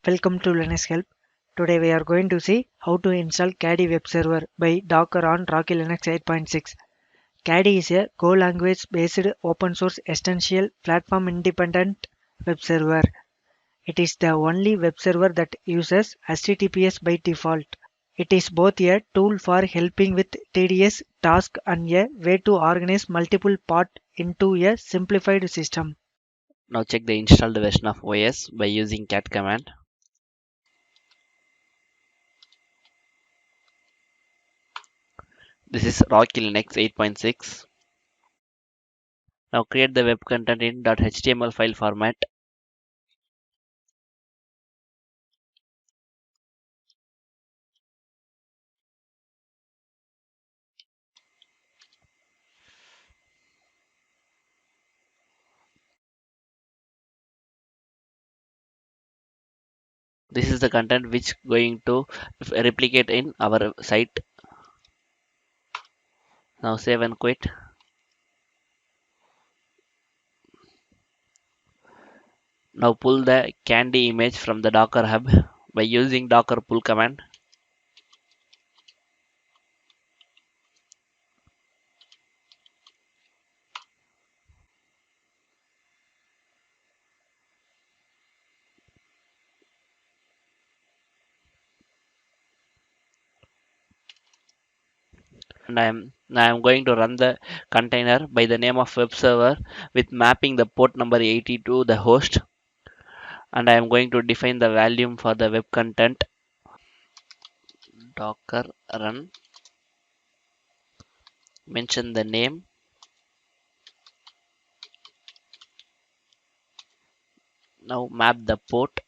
Welcome to Linux Help. Today we are going to see how to install Caddy web server by Docker on Rocky Linux 8.6. Caddy is a Go language based open source extensile platform independent web server. It is the only web server that uses HTTPS by default. It is both a tool for helping with tedious tasks and a way to organize multiple parts into a simplified system. Now check the installed version of OS by using cat command. This is Rocky Linux 8.6. Now create the web content in .html file format. This is the content which going to replicate in our site. Now save and quit. Now pull the Candy image from the Docker hub by using docker pull command. And I am going to run the container by the name of web server with mapping the port number 80 to the host, and I am going to define the volume for the web content. Docker run, mention the name, now map the port,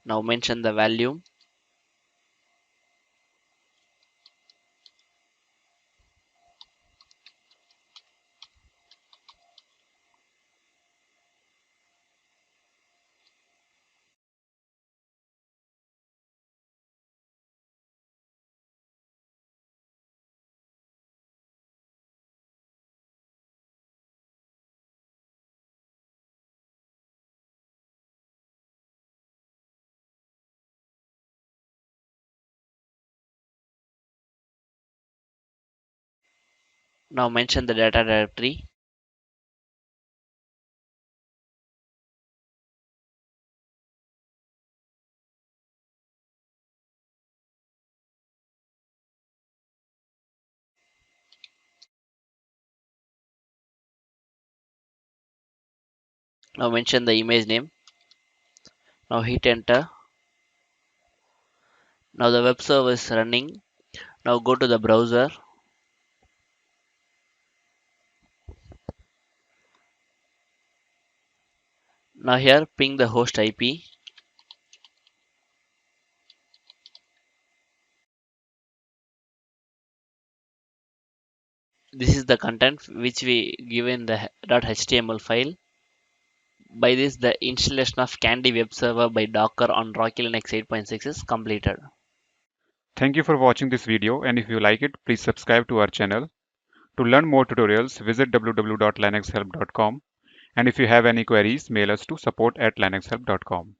now mention the volume, now mention the data directory, now mention the image name, now hit enter. Now the web server is running. Now go to the browser. Now here ping the host IP. This is the content which we give in the .html file. By this, the installation of Candy web server by Docker on Rocky Linux 8.6 is completed. Thank you for watching this video, and if you like it, please subscribe to our channel. To learn more tutorials, visit www.linuxhelp.com, and if you have any queries, mail us to support@linuxhelp.com.